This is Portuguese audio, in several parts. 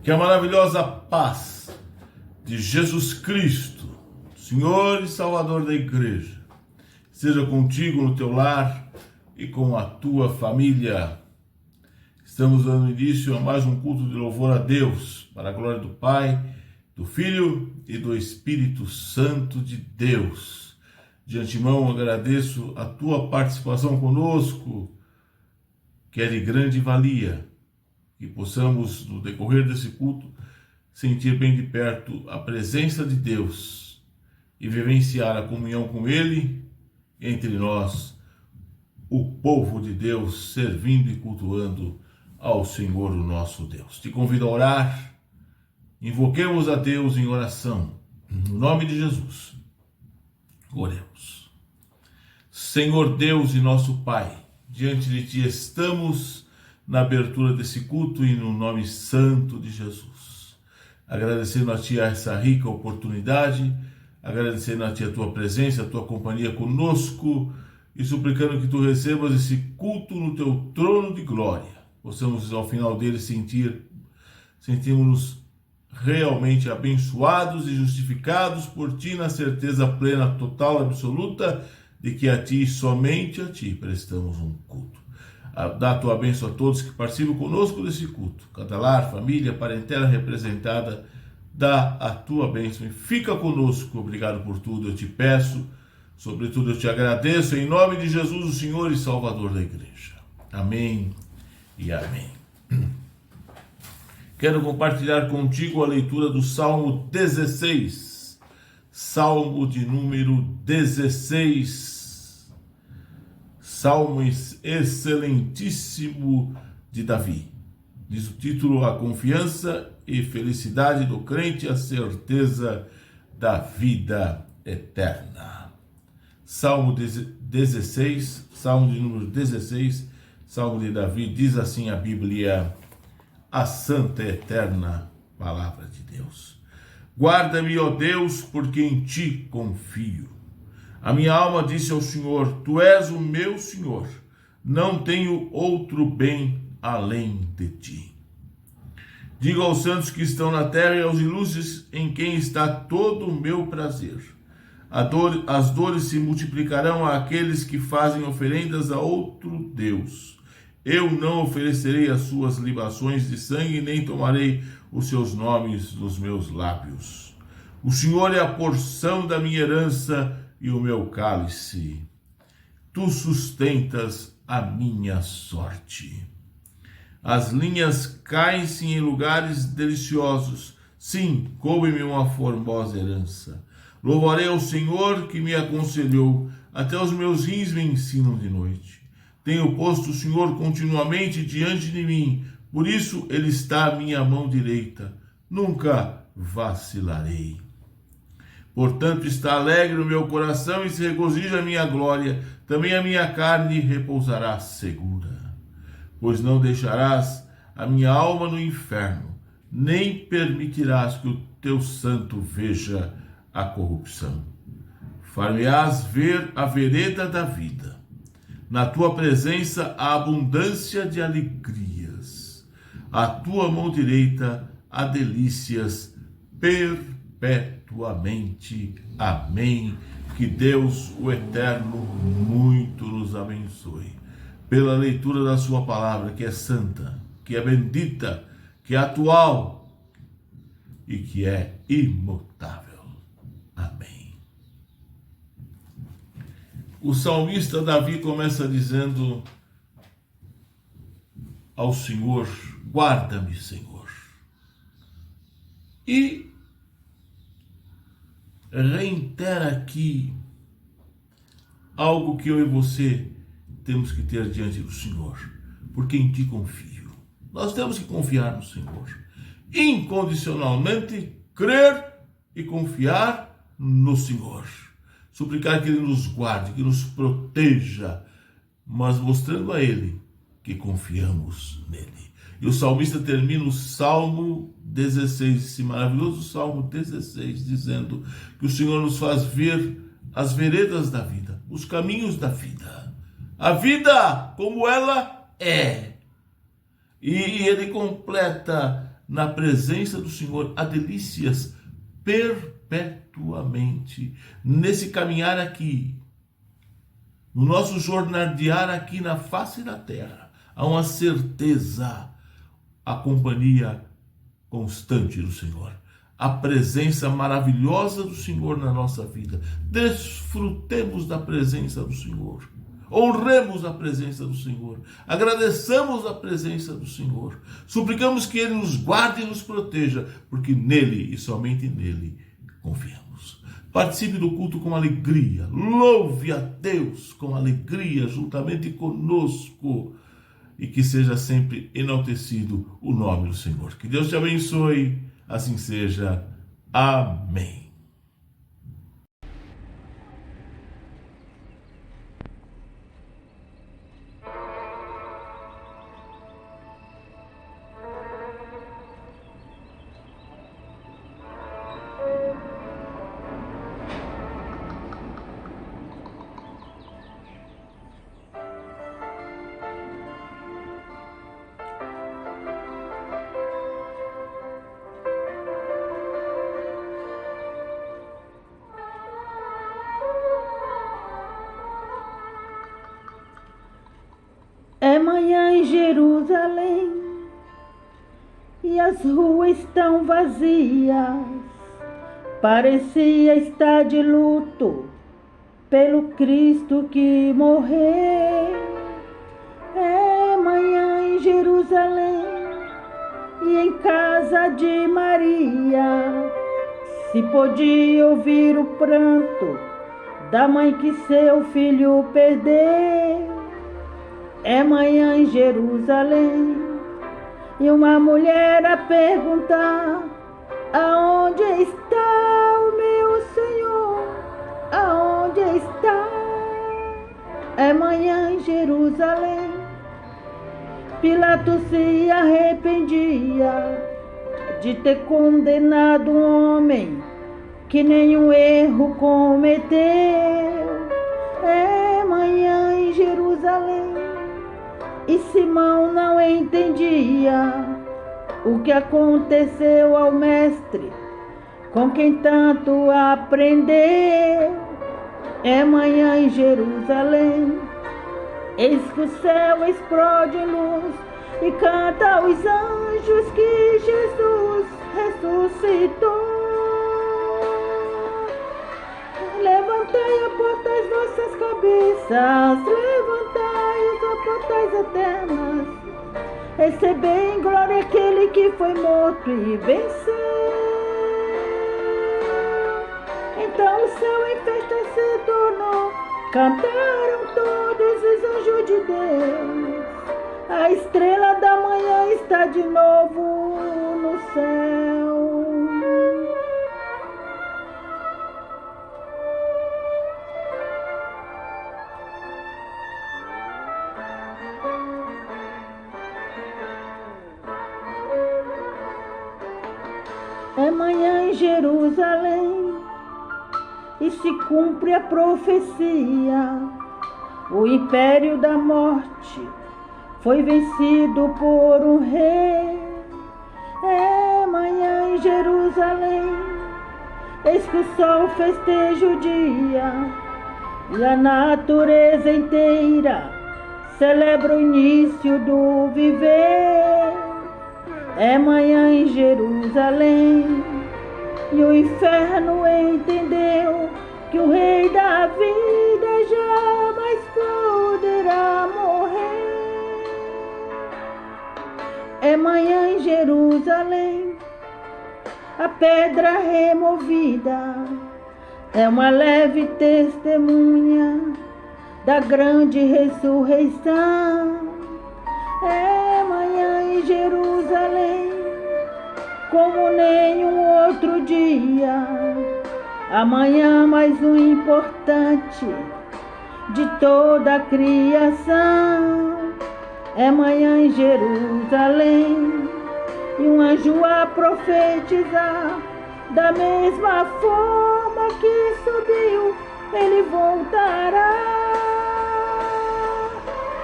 Que a maravilhosa paz de Jesus Cristo, Senhor e Salvador da Igreja, seja contigo no teu lar e com a tua família. Estamos dando início a mais um culto de louvor a Deus, para a glória do Pai, do Filho e do Espírito Santo de Deus. De antemão agradeço a tua participação conosco, que é de grande valia, que possamos, no decorrer desse culto, sentir bem de perto a presença de Deus e vivenciar a comunhão com Ele entre nós, o povo de Deus, servindo e cultuando ao Senhor, o nosso Deus. Te convido a orar, invoquemos a Deus em oração, no nome de Jesus. Oremos. Senhor Deus e nosso Pai, diante de Ti estamos na abertura desse culto e no nome santo de Jesus. Agradecendo a Ti essa rica oportunidade, agradecendo a Ti a Tua presença, a Tua companhia conosco e suplicando que Tu recebas esse culto no Teu trono de glória. Possamos ao final dele sentirmos realmente abençoados e justificados por Ti na certeza plena, total, absoluta de que a Ti, somente a Ti, prestamos um culto. Dá a Tua bênção a todos que participam conosco desse culto. Cada lar, família, parentela representada, dá a Tua bênção e fica conosco. Obrigado por tudo, eu te peço. Sobretudo eu te agradeço em nome de Jesus, o Senhor e Salvador da Igreja. Amém e amém. Quero compartilhar contigo a leitura do Salmo 16. Salmo de número 16. Salmo excelentíssimo de Davi. Diz o título: A confiança e felicidade do crente, a certeza da vida eterna. Salmo 16, Salmo de número 16, Salmo de Davi, diz assim a Bíblia, a santa e eterna palavra de Deus. Guarda-me, ó Deus, porque em Ti confio. A minha alma disse ao Senhor, Tu és o meu Senhor, não tenho outro bem além de Ti. Digo aos santos que estão na terra e aos ilustres em quem está todo o meu prazer. As dores se multiplicarão àqueles que fazem oferendas a outro Deus. Eu não oferecerei as suas libações de sangue, nem tomarei os seus nomes nos meus lábios. O Senhor é a porção da minha herança e o meu cálice. Tu sustentas a minha sorte. As linhas caem-se em lugares deliciosos. Sim, coube-me uma formosa herança. Louvarei ao Senhor que me aconselhou. Até os meus rins me ensinam de noite. Tenho posto o Senhor continuamente diante de mim. Por isso ele está à minha mão direita. Nunca vacilarei. Portanto, está alegre o meu coração e se regozija a minha glória. Também a minha carne repousará segura. Pois não deixarás a minha alma no inferno, nem permitirás que o teu santo veja a corrupção. Far-me-ás ver a vereda da vida. Na tua presença há abundância de alegrias. À tua mão direita há delícias perpetuamente. Amém. Que Deus, o Eterno, muito nos abençoe. Pela leitura da sua palavra, que é santa, que é bendita, que é atual e que é imutável. Amém. O salmista Davi começa dizendo ao Senhor, guarda-me, Senhor. E reitera aqui algo que eu e você temos que ter diante do Senhor, porque em Ti confio. Nós temos que confiar no Senhor, incondicionalmente crer e confiar no Senhor. Suplicar que Ele nos guarde, que nos proteja, mas mostrando a Ele que confiamos nele. E o salmista termina o Salmo 16, esse maravilhoso Salmo 16, dizendo que o Senhor nos faz ver as veredas da vida, os caminhos da vida, a vida como ela é. E ele completa na presença do Senhor há delícias perpetuamente. Nesse caminhar aqui, no nosso jornadear aqui na face da terra, há uma certeza, a companhia constante do Senhor, a presença maravilhosa do Senhor na nossa vida. Desfrutemos da presença do Senhor. Honremos a presença do Senhor, agradeçamos a presença do Senhor, suplicamos que Ele nos guarde e nos proteja, porque nele e somente nele confiamos. Participe do culto com alegria, louve a Deus com alegria juntamente conosco, e que seja sempre enaltecido o nome do Senhor. Que Deus te abençoe, assim seja. Amém. É manhã em Jerusalém e as ruas estão vazias. Parecia estar de luto pelo Cristo que morreu. É manhã em Jerusalém e em casa de Maria se podia ouvir o pranto da mãe que seu filho perdeu. É manhã em Jerusalém e uma mulher a perguntar: aonde está o meu Senhor? Aonde está? É manhã em Jerusalém. Pilatos se arrependia de ter condenado um homem que nenhum erro cometeu. É manhã em Jerusalém e Simão não entendia o que aconteceu ao mestre, com quem tanto aprendeu. É manhã em Jerusalém, eis que o céu explode em luz e canta aos anjos que Jesus ressuscitou. Levantai, ó portas, vossas cabeças, levantai, ó portas eternas, recebei em glória aquele que foi morto e venceu. Então o céu em festa se tornou, cantaram todos os anjos de Deus. A estrela da manhã está de novo no céu. É manhã em Jerusalém e se cumpre a profecia. O império da morte foi vencido por um rei. É manhã em Jerusalém, eis que o sol festeja o dia e a natureza inteira celebra o início do viver. É manhã em Jerusalém e o inferno entendeu que o rei da vida jamais poderá morrer. É manhã em Jerusalém, a pedra removida é uma leve testemunha da grande ressurreição. É manhã em Jerusalém, como nenhum outro dia, amanhã mais um importante de toda a criação. É manhã em Jerusalém e um anjo a profetizar, da mesma forma que subiu, ele voltará.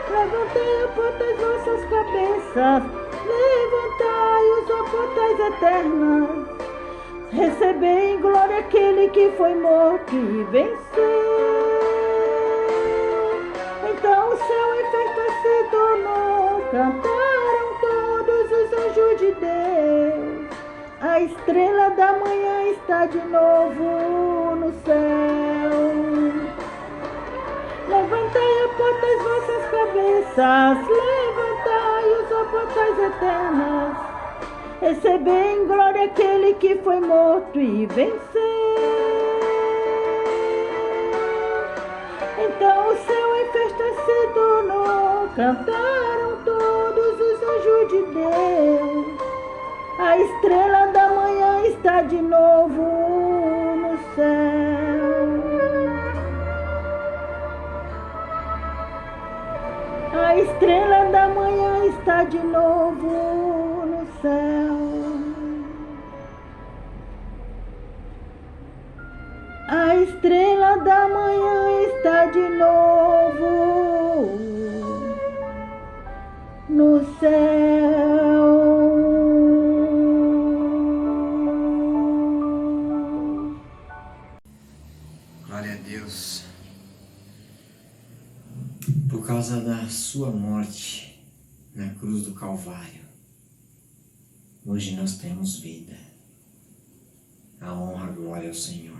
Levantei a porta as vossas cabeças, levantai-os, ó portais eternas, recebei em glória aquele que foi morto e venceu. Então o céu em festa se tornou, cantaram todos os anjos de Deus. A estrela da manhã está de novo no céu. Levantai, ó portas, vossas cabeças, levantai-os, ó portas eternas, recebei em glória aquele que foi morto e venceu. Então o céu em festa se tornou, cantaram todos os anjos de Deus. A estrela da manhã está de novo no céu. A estrela da manhã está de novo no céu. A estrela da manhã está de novo no céu. Glória a Deus. Por causa da sua morte na cruz do Calvário, hoje nós temos vida. A honra, a glória ao Senhor.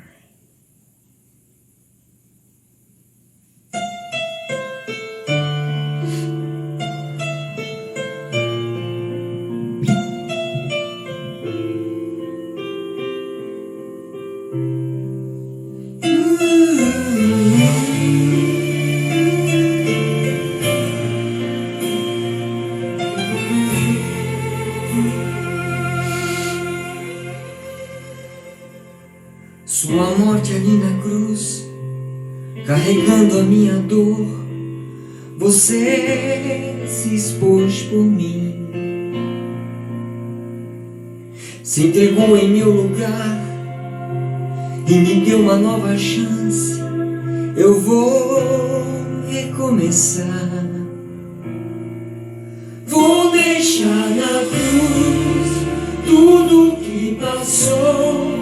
Sua morte ali na cruz, carregando a minha dor, você se expôs por mim, se entregou em meu lugar e me deu uma nova chance. Eu vou recomeçar, vou deixar na cruz tudo que passou,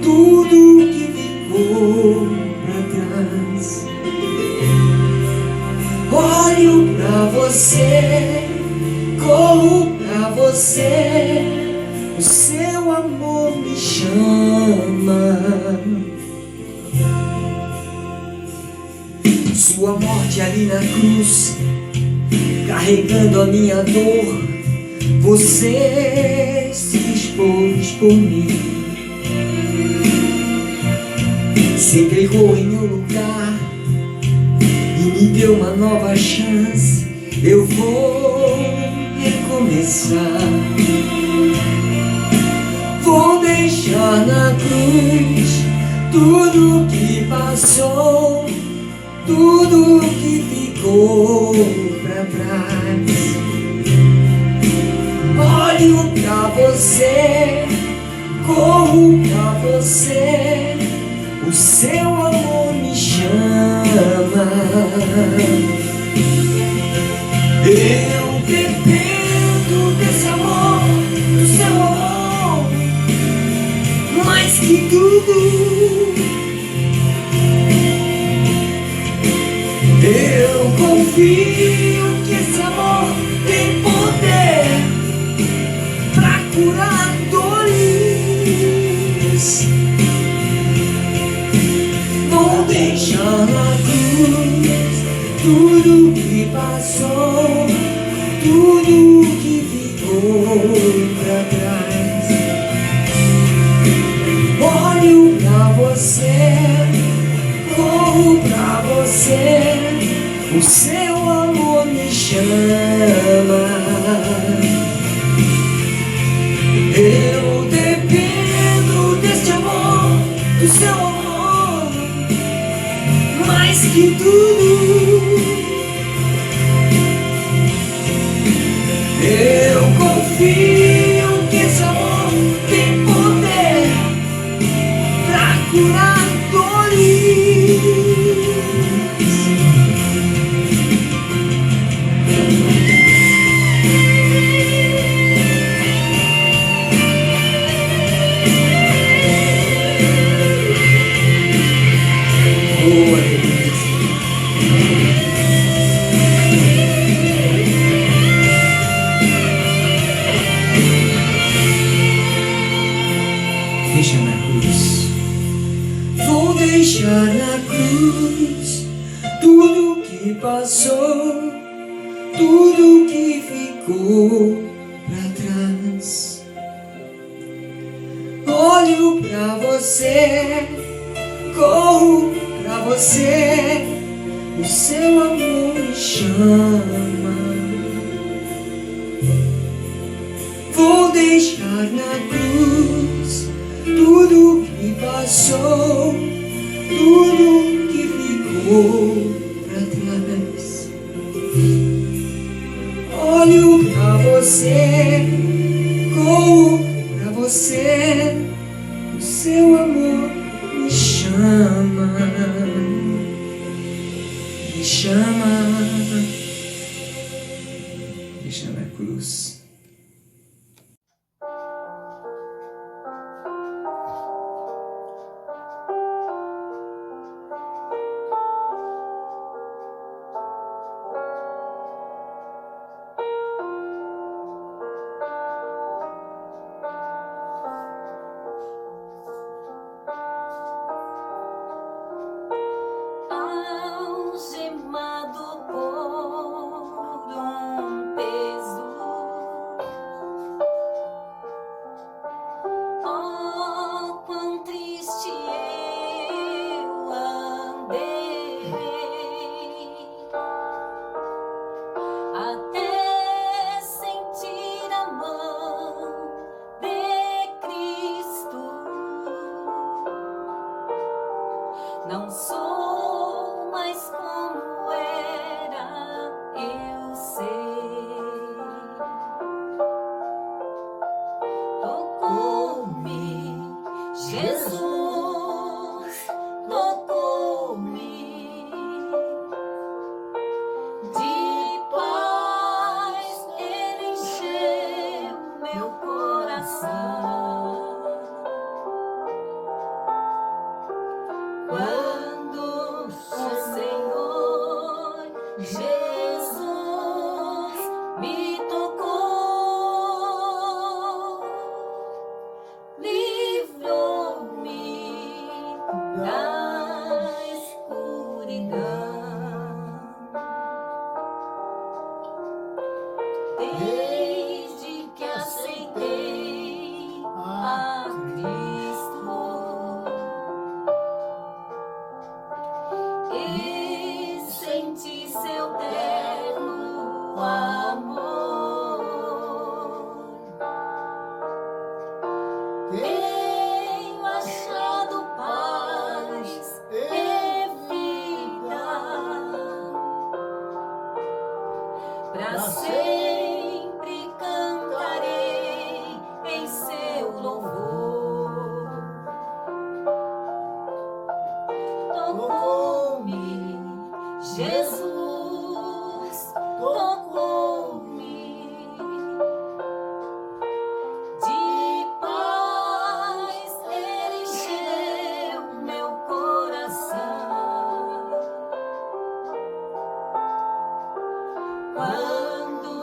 tudo que ficou pra trás. Olho pra você, corro pra você, o seu amor me chama. Sua morte ali na cruz, carregando a minha dor, você se expôs por mim, se entregou em meu lugar e me deu uma nova chance. Eu vou recomeçar, vou deixar na cruz tudo que passou, tudo que ficou pra trás. Olho pra você, corro pra você, o seu amor me chama. Eu dependo desse amor, do seu amor, mais que tudo. Eu confio que esse amor tem poder pra curar dores. Vou deixar na cruz tudo que passou, tudo que ficou pra trás. Olho pra você, corro pra você, o seu amor me chama. Eu dependo deste amor, do seu amor, mais que tudo. Eu confio que esse amor tem poder pra curar dores. tudo que ficou pra trás. Olho pra você, corro pra você, o seu amor me chama. Vou deixar na cruz tudo que passou, tudo que ficou pra trás. Olho pra você, corro pra você, o seu amor me chama, me chama, deixa na cruz. Algemado por um peso, oh, quão triste eu andei, até sentir a mão de Cristo. Não sou mais como era, eu sei. Tocou-me, Jesus, tocou-me. De paz Ele encheu meu coração. Quando o Senhor Jesus me tocou, livrou-me da escuridão. Desde que aceitei a Cristo, e senti seu terno amor, tenho achado paz e vida, pra sempre cantarei em seu louvor. Tocou-me, Jesus, tocou-me. De paz Ele encheu meu coração. Quando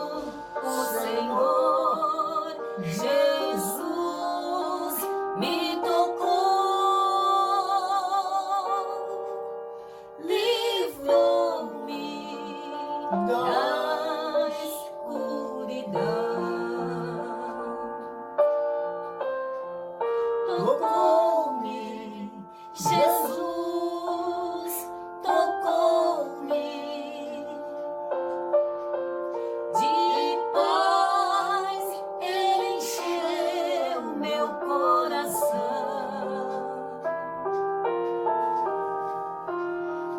o Senhor Jesus me tocou, livrou-me da escuridão. Tocou-me, Jesus, tocou-me. De paz Ele encheu meu coração.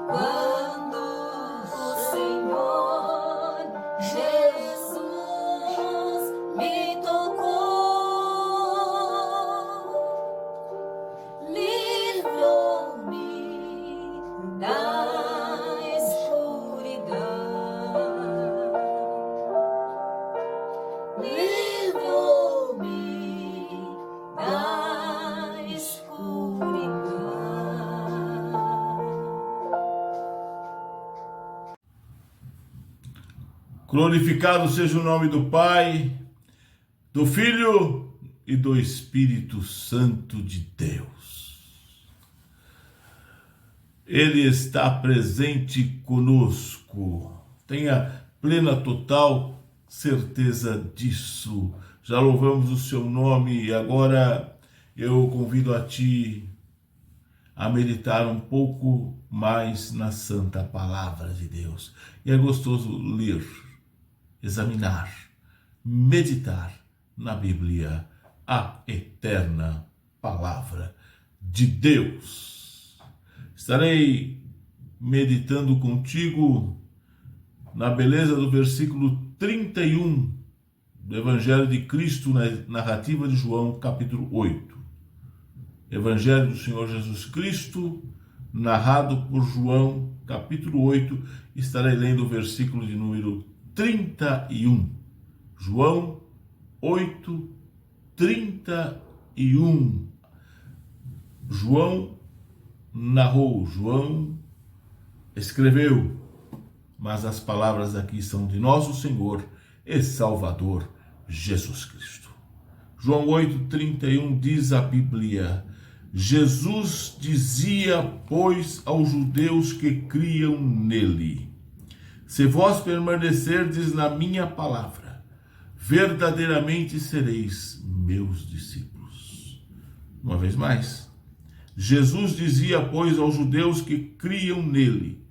Quando o Senhor Jesus me tocou, livrou-me da escuridão. Livrou-me da escuridão. Glorificado seja o nome do Pai, do Filho e do Espírito Santo de Deus. Ele está presente conosco. Tenha plena, total certeza disso. Já louvamos o seu nome e agora eu convido a ti a meditar um pouco mais na santa palavra de Deus. E é gostoso ler, examinar, meditar na Bíblia, a eterna palavra de Deus. Estarei meditando contigo na beleza do versículo 31 do Evangelho de Cristo, na narrativa de João, capítulo 8. Evangelho do Senhor Jesus Cristo, narrado por João, capítulo 8, estarei lendo o versículo de número 31. João 8, 31. João narrou, João escreveu, mas as palavras aqui são de nosso Senhor e Salvador Jesus Cristo. João 8, 31 diz a Bíblia: Jesus dizia, pois, aos judeus que criam nele: se vós permanecerdes na minha palavra, verdadeiramente sereis meus discípulos. Uma vez mais, Jesus dizia, pois, aos judeus que criam nele: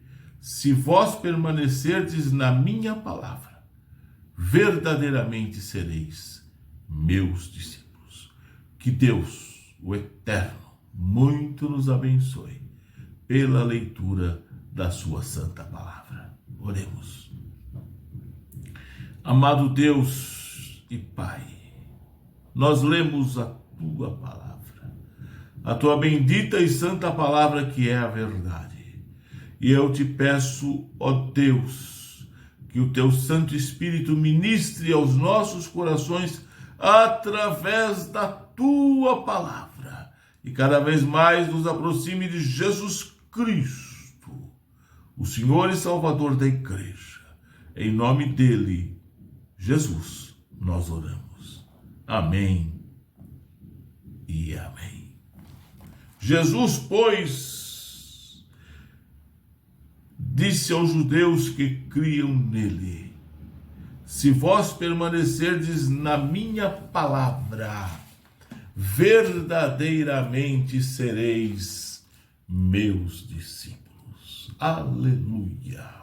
se vós permanecerdes na minha palavra, verdadeiramente sereis meus discípulos. Que Deus, o Eterno, muito nos abençoe pela leitura da sua santa palavra. Oremos. Amado Deus e Pai, nós lemos a tua palavra, a tua bendita e santa palavra que é a verdade. E eu te peço, ó Deus, que o teu Santo Espírito ministre aos nossos corações através da tua palavra e cada vez mais nos aproxime de Jesus Cristo, o Senhor e Salvador da Igreja. Em nome dele, Jesus, nós oramos. Amém e amém. Jesus, pois, disse aos judeus que criam nele: se vós permanecerdes na minha palavra, verdadeiramente sereis meus discípulos. Aleluia!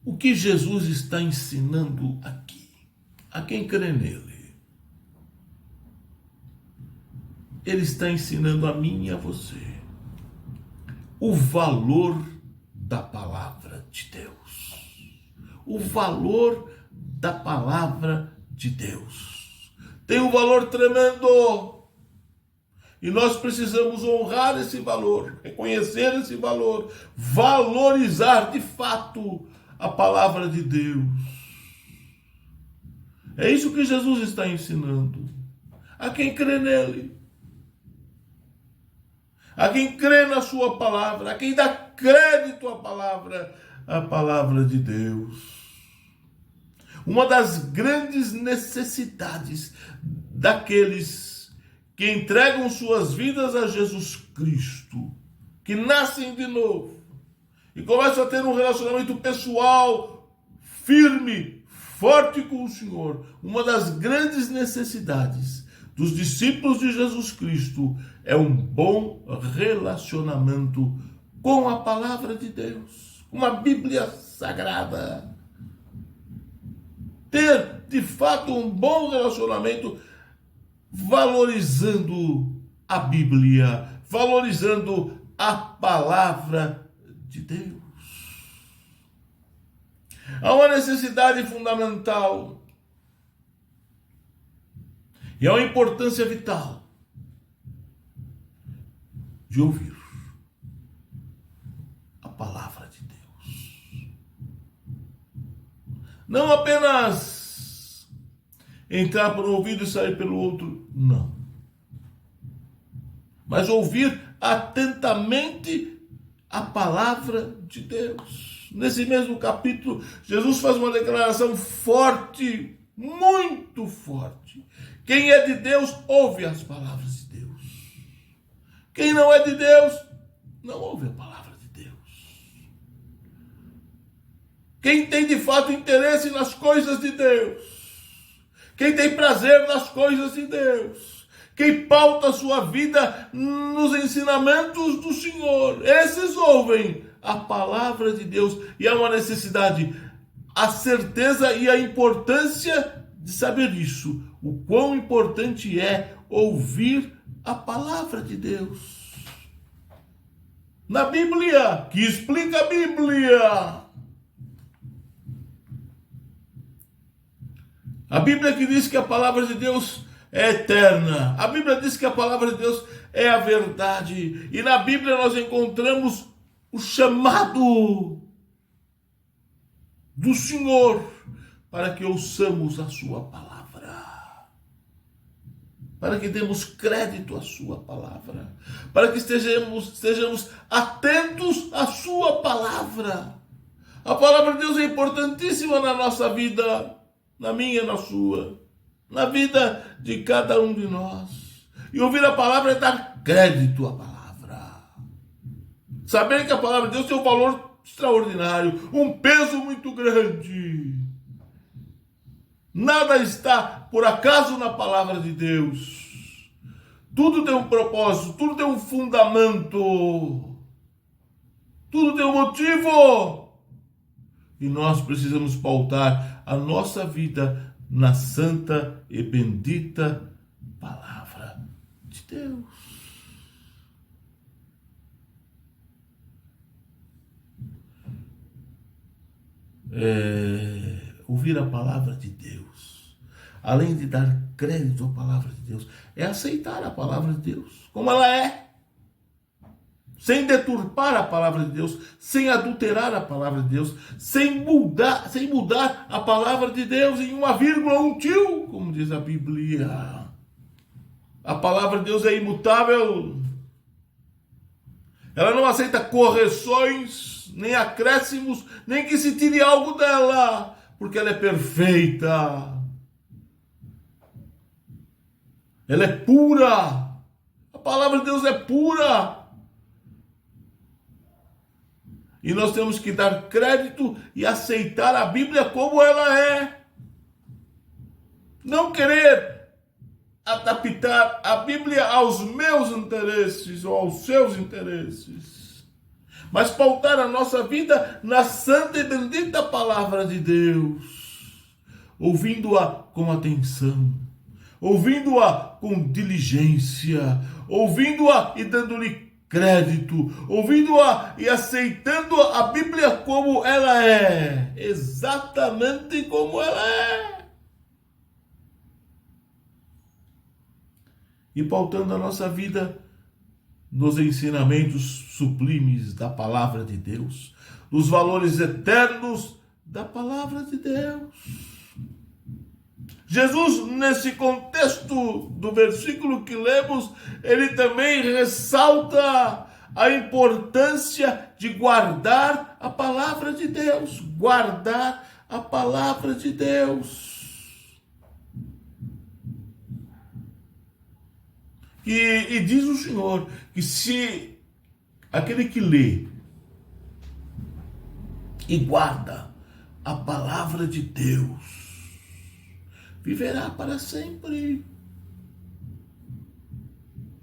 O que Jesus está ensinando aqui, a quem crê nele? Ele está ensinando a mim e a você o valor da palavra de Deus. O valor da palavra de Deus. Tem um valor tremendo. E nós precisamos honrar esse valor, reconhecer esse valor, valorizar de fato a palavra de Deus. É isso que Jesus está ensinando a quem crê nele, a quem crê na sua palavra, a quem dá crédito à palavra, a palavra de Deus. Uma das grandes necessidades daqueles que entregam suas vidas a Jesus Cristo, que nascem de novo e começam a ter um relacionamento pessoal firme, forte com o Senhor. Uma das grandes necessidades dos discípulos de Jesus Cristo é um bom relacionamento com a palavra de Deus, com a Bíblia Sagrada. Ter, de fato, um bom relacionamento valorizando a Bíblia, valorizando a palavra de Deus. Há uma necessidade fundamental e há uma importância vital de ouvir a palavra de Deus. Não apenas entrar por um ouvido e sair pelo outro, não. Mas ouvir atentamente a palavra de Deus. Nesse mesmo capítulo, Jesus faz uma declaração forte, muito forte. Quem é de Deus, ouve as palavras de Deus. Quem não é de Deus, não ouve a palavra de Deus. quem tem de fato interesse nas coisas de Deus, quem tem prazer nas coisas de Deus, quem pauta a sua vida nos ensinamentos do Senhor, esses ouvem a palavra de Deus. E há uma necessidade, a certeza e a importância de saber isso, o quão importante é ouvir a palavra de Deus. Na Bíblia, que explica a Bíblia. A Bíblia que diz que a palavra de Deus é eterna. A Bíblia diz que a palavra de Deus é a verdade. E na Bíblia nós encontramos o chamado do Senhor para que ouçamos a sua palavra, para que demos crédito à sua palavra, para que estejamos atentos à sua palavra. A palavra de Deus é importantíssima na nossa vida, na minha, na sua, na vida de cada um de nós. E ouvir a palavra é dar crédito à palavra. Saber que a palavra de Deus tem um valor extraordinário, um peso muito grande. Nada está por acaso na palavra de Deus. Tudo tem um propósito, tudo tem um fundamento, tudo tem um motivo. E nós precisamos pautar a nossa vida na santa e bendita palavra de Deus. Ouvir a palavra de Deus, além de dar crédito à palavra de Deus, é aceitar a palavra de Deus como ela é, sem deturpar a palavra de Deus, sem adulterar a palavra de Deus, sem mudar a palavra de Deus em uma vírgula, um tio, como diz a Bíblia. A palavra de Deus é imutável. Ela não aceita correções, nem acréscimos, nem que se tire algo dela, porque ela é perfeita. Ela é pura. A palavra de Deus é pura. E nós temos que dar crédito e aceitar a Bíblia como ela é. Não querer adaptar a Bíblia aos meus interesses ou aos seus interesses, mas pautar a nossa vida na santa e bendita palavra de Deus, ouvindo-a com atenção, ouvindo-a com diligência, ouvindo-a e dando-lhe crédito, ouvindo-a e aceitando a Bíblia como ela é, exatamente como ela é. E pautando a nossa vida nos ensinamentos sublimes da palavra de Deus, nos valores eternos da palavra de Deus. Jesus, nesse contexto do versículo que lemos, ele também ressalta a importância de guardar a palavra de Deus, guardar a palavra de Deus. E diz o Senhor que se aquele que lê e guarda a palavra de Deus viverá para sempre.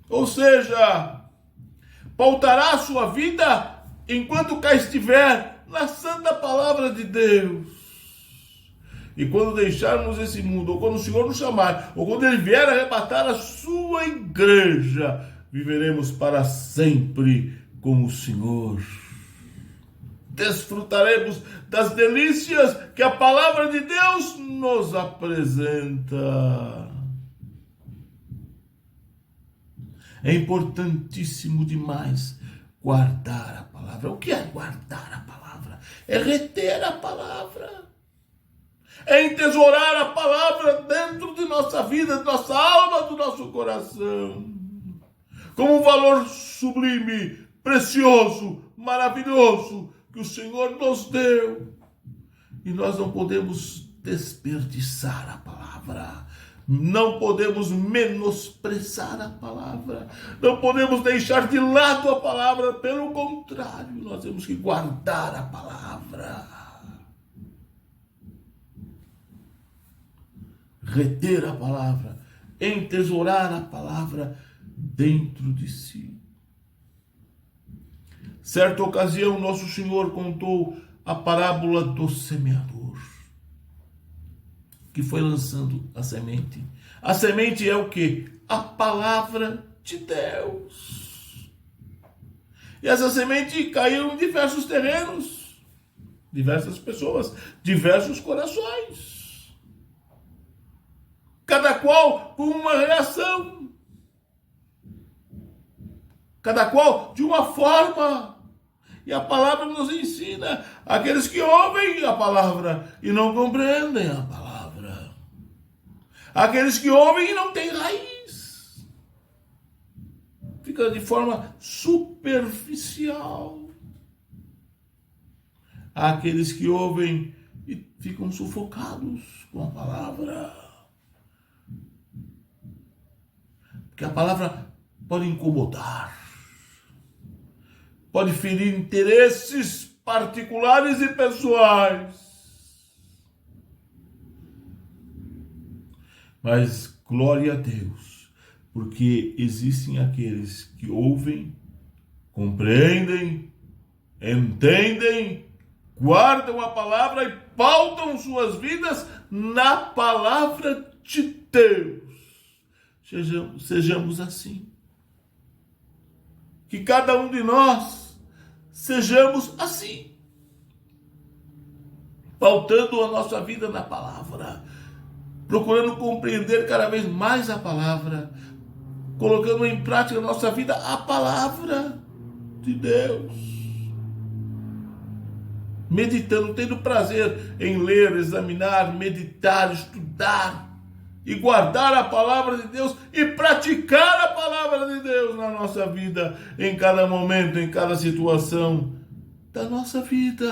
Ou seja, pautará a sua vida enquanto cá estiver na santa palavra de Deus. E quando deixarmos esse mundo, ou quando o Senhor nos chamar, ou quando Ele vier arrebatar a sua igreja, viveremos para sempre com o Senhor. Desfrutaremos das delícias que a palavra de Deus nos apresenta. É importantíssimo demais guardar a palavra. O que é guardar a palavra? É reter a palavra. É entesourar a palavra dentro de nossa vida, de nossa alma, do nosso coração. Como um valor sublime, precioso, maravilhoso, que o Senhor nos deu. E nós não podemos desperdiçar a palavra. Não podemos menosprezar a palavra. Não podemos deixar de lado a palavra. Pelo contrário, nós temos que guardar a palavra. reter a palavra, entesourar a palavra dentro de si. Certa ocasião, Nosso Senhor contou a parábola do semeador, que foi lançando a semente. A semente é o quê? A palavra de Deus. E essa semente caiu em diversos terrenos, diversas pessoas, diversos corações. Cada qual com uma reação. Cada qual de uma forma. E a palavra nos ensina aqueles que ouvem a palavra e não compreendem a palavra. Aqueles que ouvem e não têm raiz. Fica de forma superficial. Aqueles que ouvem e ficam sufocados com a palavra. Porque a palavra pode incomodar. Pode ferir interesses particulares e pessoais. Mas glória a Deus, porque existem aqueles que ouvem, compreendem, entendem, guardam a palavra e pautam suas vidas na palavra de Deus. Sejamos assim. Que cada um de nós sejamos assim, pautando a nossa vida na palavra, procurando compreender cada vez mais a palavra, colocando em prática na nossa vida a palavra de Deus, meditando, tendo prazer em ler, examinar, meditar, estudar, e guardar a palavra de Deus e praticar a palavra de Deus na nossa vida, em cada momento, em cada situação da nossa vida.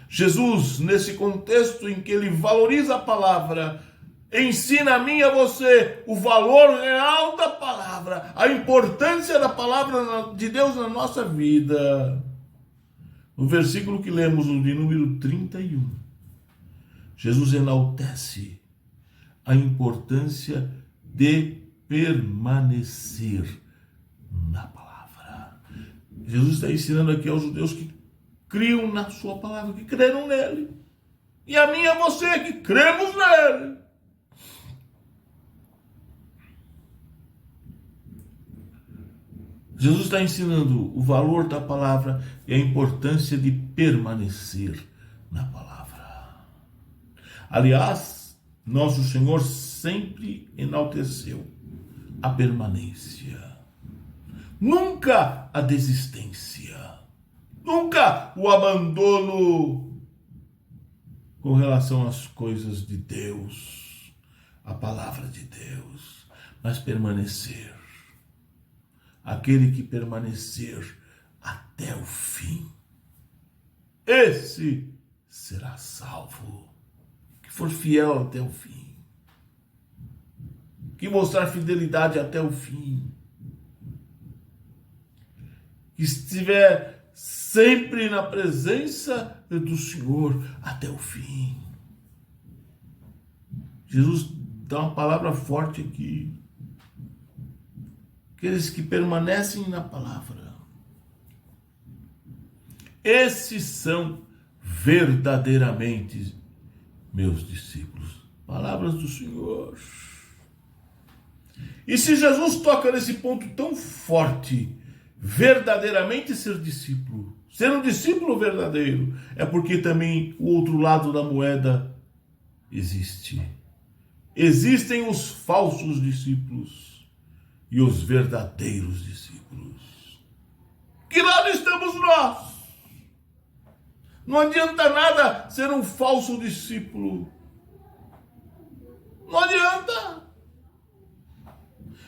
Jesus, nesse contexto em que ele valoriza a palavra, ensina a mim e a você o valor real da palavra, a importância da palavra de Deus na nossa vida. No versículo que lemos, no de número 31, Jesus enaltece a importância de permanecer na palavra. Jesus está ensinando aqui aos judeus que criam na sua palavra, que creram nele. E a mim e a você que cremos nele. Jesus está ensinando o valor da palavra e a importância de permanecer na palavra. Aliás, nosso Senhor sempre enalteceu a permanência. Nunca a desistência. Nunca o abandono com relação às coisas de Deus, a palavra de Deus, mas permanecer. Aquele que permanecer até o fim, esse será salvo. Que for fiel até o fim, que mostrar fidelidade até o fim, que estiver sempre na presença do Senhor até o fim. Jesus dá uma palavra forte aqui. Aqueles que permanecem na palavra, esses são verdadeiramente meus discípulos. Palavras do Senhor. E se Jesus toca nesse ponto tão forte, verdadeiramente ser discípulo, ser um discípulo verdadeiro, é porque também o outro lado da moeda existe. Existem os falsos discípulos e os verdadeiros discípulos. Que lado estamos nós? Não adianta nada ser um falso discípulo. Não adianta.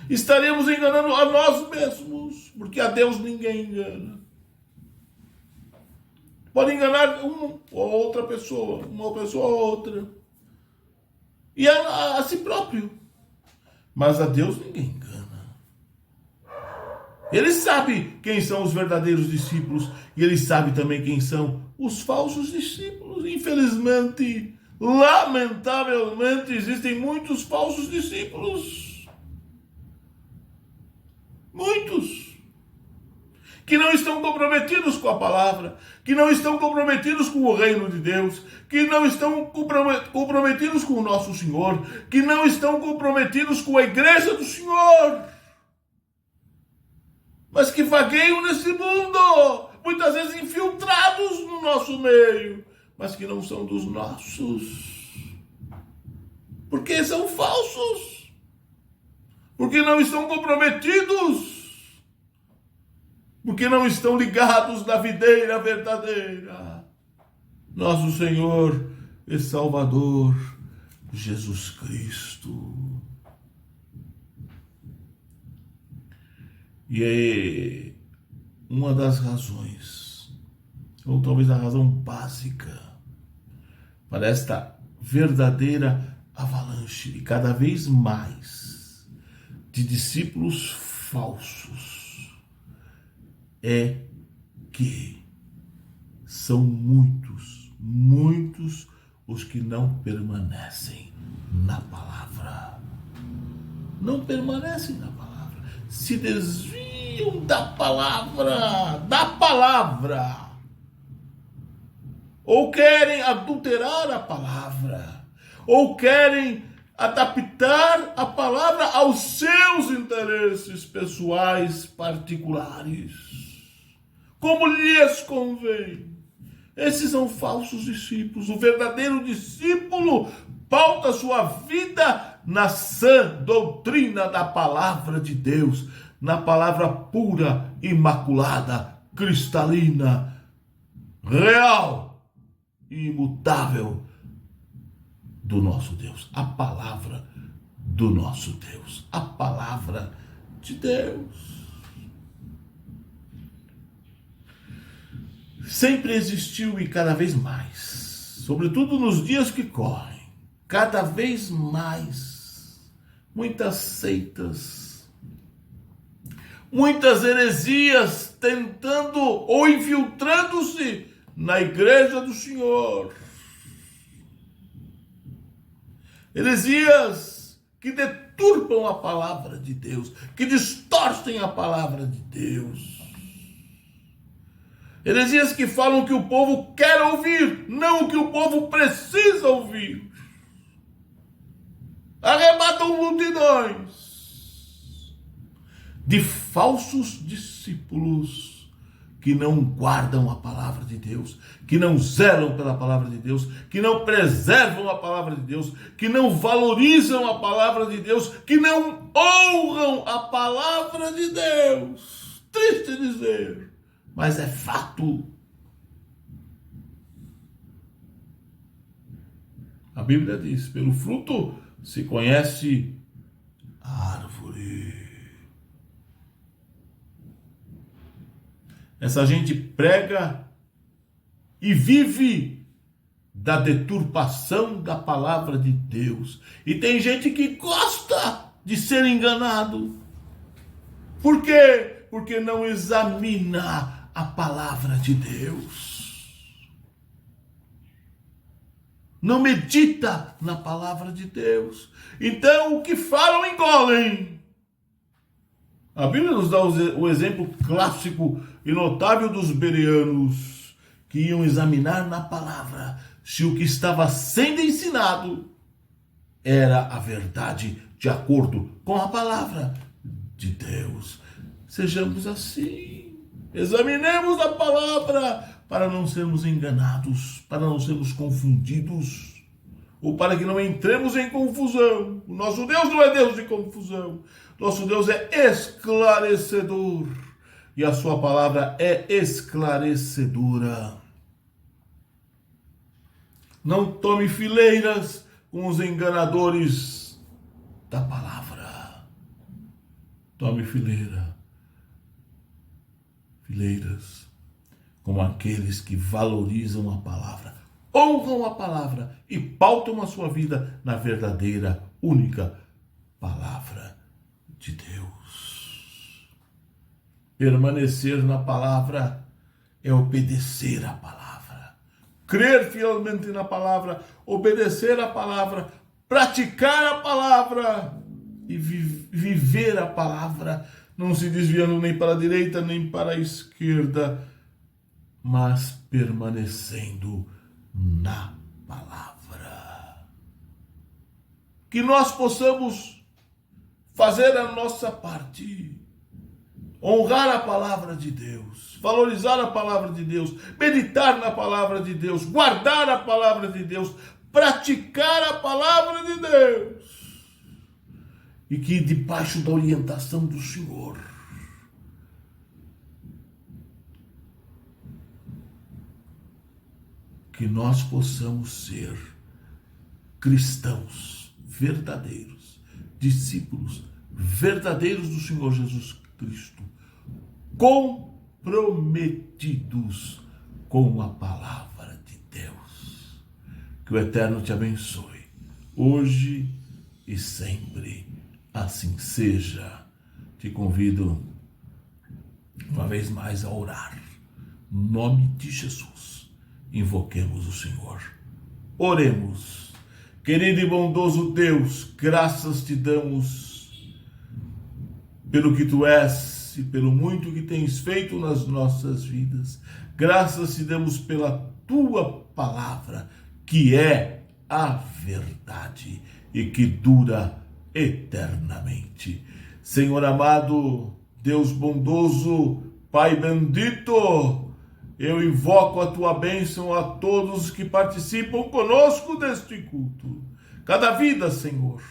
Estaremos enganando a nós mesmos, porque a Deus ninguém engana. Pode enganar uma ou outra pessoa, uma pessoa ou outra. E a si próprio. Mas a Deus ninguém engana. Ele sabe quem são os verdadeiros discípulos e ele sabe também quem são os falsos discípulos. Infelizmente, lamentavelmente, existem muitos falsos discípulos. Muitos. Que não estão comprometidos com a palavra, que não estão comprometidos com o reino de Deus, que não estão comprometidos com o nosso Senhor, que não estão comprometidos com a igreja do Senhor, mas que vagueiam nesse mundo, muitas vezes infiltrados no nosso meio, mas que não são dos nossos, porque são falsos, porque não estão comprometidos, porque não estão ligados na videira verdadeira, nosso Senhor e Salvador Jesus Cristo. E é uma das razões, ou talvez a razão básica, para esta verdadeira avalanche e cada vez mais de discípulos falsos, é que são muitos os que não permanecem na palavra. Não permanecem na palavra. Se desviam da palavra. Ou querem adulterar a palavra. Ou querem adaptar a palavra aos seus interesses pessoais particulares, como lhes convém. Esses são falsos discípulos. O verdadeiro discípulo pauta sua vida na sã doutrina da palavra de Deus, na palavra pura, imaculada, cristalina, real e imutável do nosso Deus. A palavra do nosso Deus. A palavra de Deus. Sempre existiu e cada vez mais, sobretudo nos dias que correm, cada vez mais, muitas seitas, muitas heresias tentando ou infiltrando-se na igreja do Senhor. Heresias que deturpam a palavra de Deus, que distorcem a palavra de Deus. Heresias que falam o que o povo quer ouvir, não o que o povo precisa ouvir. Arrebatam multidões de falsos discípulos que não guardam a palavra de Deus, que não zelam pela palavra de Deus, que não preservam a palavra de Deus, que não valorizam a palavra de Deus, que não honram a palavra de Deus. Triste dizer, mas é fato. A Bíblia diz: pelo fruto se conhece a árvore. Essa gente prega e vive da deturpação da palavra de Deus. E tem gente que gosta de ser enganado. Por quê? Porque não examina a palavra de Deus. Não medita na palavra de Deus. Então, o que falam, engolem. A Bíblia nos dá o exemplo clássico e notável dos bereanos, que iam examinar na palavra se o que estava sendo ensinado era a verdade de acordo com a palavra de Deus. Sejamos assim. Examinemos a palavra para não sermos enganados, para não sermos confundidos, ou para que não entremos em confusão. O nosso Deus não é Deus de confusão. Nosso Deus é esclarecedor. E a sua palavra é esclarecedora. Não tome fileiras com os enganadores da palavra. Tome fileiras como aqueles que valorizam a palavra, honram a palavra e pautam a sua vida na verdadeira, única palavra de Deus. Permanecer na palavra é obedecer a palavra. Crer fielmente na palavra, obedecer a palavra, praticar a palavra e viver a palavra, não se desviando nem para a direita nem para a esquerda, mas permanecendo na palavra. Que nós possamos fazer a nossa parte, honrar a palavra de Deus, valorizar a palavra de Deus, meditar na palavra de Deus, guardar a palavra de Deus, praticar a palavra de Deus. E que debaixo da orientação do Senhor, que nós possamos ser cristãos verdadeiros, discípulos verdadeiros do Senhor Jesus Cristo, comprometidos com a palavra de Deus. Que o Eterno te abençoe, hoje e sempre. Assim seja. Te convido uma vez mais a orar. No nome de Jesus, invoquemos o Senhor. Oremos. Querido e bondoso Deus, graças te damos pelo que tu és e pelo muito que tens feito nas nossas vidas. Graças te damos pela tua palavra, que é a verdade e que dura eternamente. Senhor amado, Deus bondoso, Pai bendito, eu invoco a tua bênção a todos que participam conosco deste culto. Cada vida, Senhor,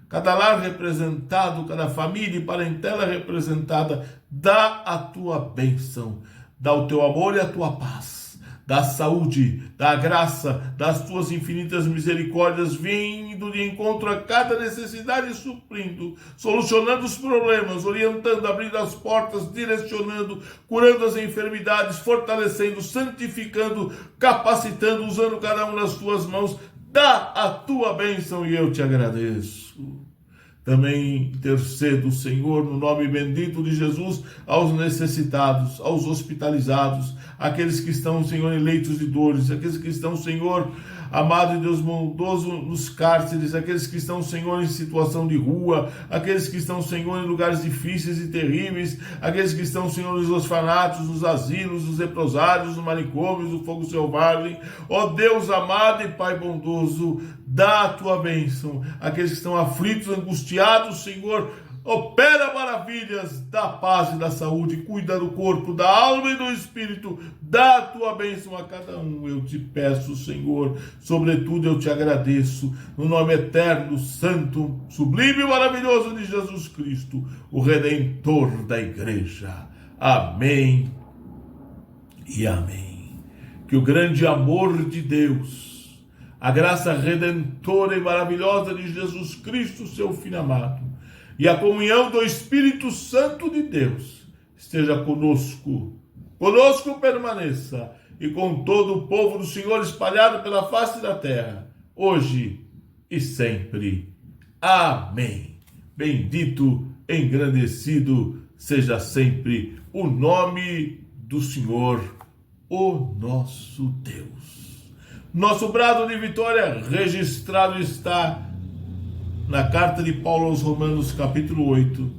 cada lar representado, cada família e parentela representada, dá a tua bênção, dá o teu amor e a tua paz, dá saúde, dá graça, das tuas infinitas misericórdias, vindo de encontro a cada necessidade, suprindo, solucionando os problemas, orientando, abrindo as portas, direcionando, curando as enfermidades, fortalecendo, santificando, capacitando, usando cada um nas tuas mãos. Dá a tua bênção e eu te agradeço. Também intercedo, Senhor, no nome bendito de Jesus, aos necessitados, aos hospitalizados, aqueles que estão, Senhor, em leitos de dores, aqueles que estão, Senhor, amado e Deus bondoso, nos cárceres, aqueles que estão, Senhor, em situação de rua, aqueles que estão, Senhor, em lugares difíceis e terríveis, aqueles que estão, Senhor, nos orfanatos, nos asilos, nos leprosários, nos manicômios, no fogo selvagem. Ó Deus amado e Pai bondoso, dá a tua bênção. Aqueles que estão aflitos, angustiados, Senhor, opera maravilhas da paz e da saúde, cuida do corpo, da alma e do espírito, dá a tua bênção a cada um. Eu te peço, Senhor, sobretudo eu te agradeço, no nome eterno, santo, sublime e maravilhoso de Jesus Cristo, o Redentor da Igreja. Amém e amém. Que o grande amor de Deus, a graça redentora e maravilhosa de Jesus Cristo, seu Filho amado, e a comunhão do Espírito Santo de Deus esteja conosco. Conosco permaneça, e com todo o povo do Senhor espalhado pela face da terra, hoje e sempre. Amém. Bendito, engrandecido seja sempre o nome do Senhor, o nosso Deus. Nosso brado de vitória registrado está na carta de Paulo aos Romanos, capítulo 8,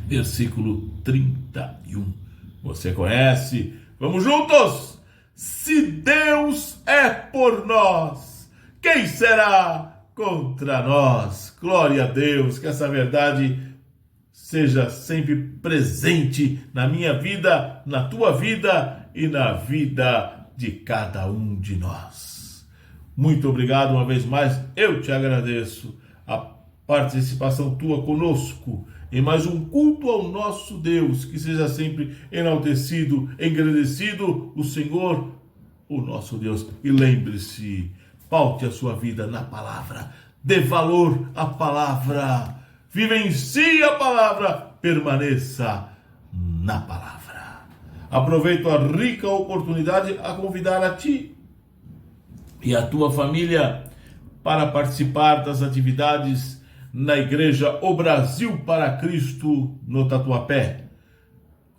versículo 31. Você conhece? Vamos juntos? Se Deus é por nós, quem será contra nós? Glória a Deus, que essa verdade seja sempre presente na minha vida, na tua vida e na vida de cada um de nós. Muito obrigado uma vez mais, eu te agradeço a participação tua conosco em mais um culto ao nosso Deus, que seja sempre enaltecido, engrandecido o Senhor, o nosso Deus. E lembre-se, paute a sua vida na palavra, dê valor à palavra, vivencie a palavra, permaneça na palavra. Aproveito a rica oportunidade a convidar a ti e a tua família para participar das atividades na Igreja O Brasil para Cristo no Tatuapé.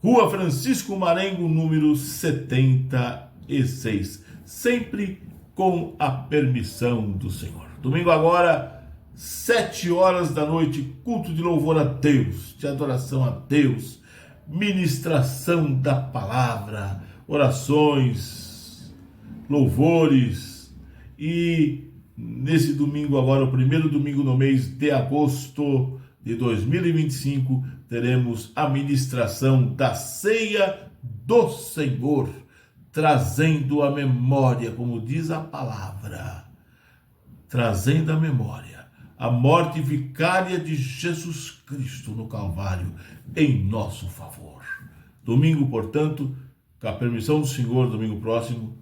Rua Francisco Marengo, número 76, sempre com a permissão do Senhor. Domingo agora, 7 horas da noite, culto de louvor a Deus, de adoração a Deus, ministração da palavra, orações, louvores. E nesse domingo agora, o primeiro domingo no mês de agosto de 2025, teremos a ministração da Ceia do Senhor, trazendo a memória, como diz a palavra, trazendo a memória, a morte vicária de Jesus Cristo no Calvário, em nosso favor. Domingo, portanto, com a permissão do Senhor, domingo próximo,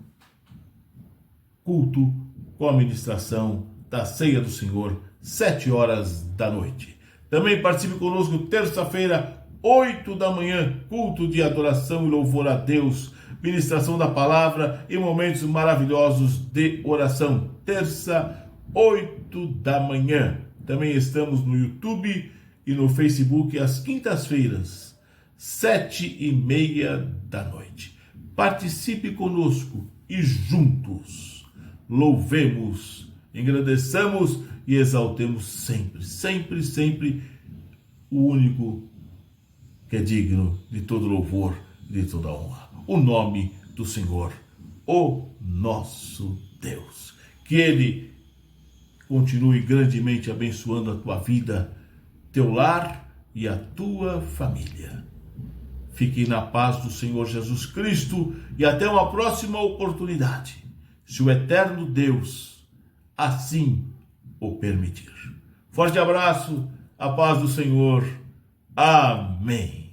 culto com a ministração da Ceia do Senhor, 7 horas da noite. Também participe conosco terça-feira, 8 da manhã, culto de adoração e louvor a Deus, ministração da palavra e momentos maravilhosos de oração. Terça, 8 da manhã. Também estamos no YouTube e no Facebook às quintas-feiras, 7:30 da noite. Participe conosco e juntos louvemos, engrandeçamos e exaltemos sempre, sempre, sempre o único que é digno de todo louvor e de toda honra. O nome do Senhor, o nosso Deus. Que Ele continue grandemente abençoando a tua vida, teu lar e a tua família. Fique na paz do Senhor Jesus Cristo e até uma próxima oportunidade, se o eterno Deus assim o permitir. Forte abraço, a paz do Senhor. Amém.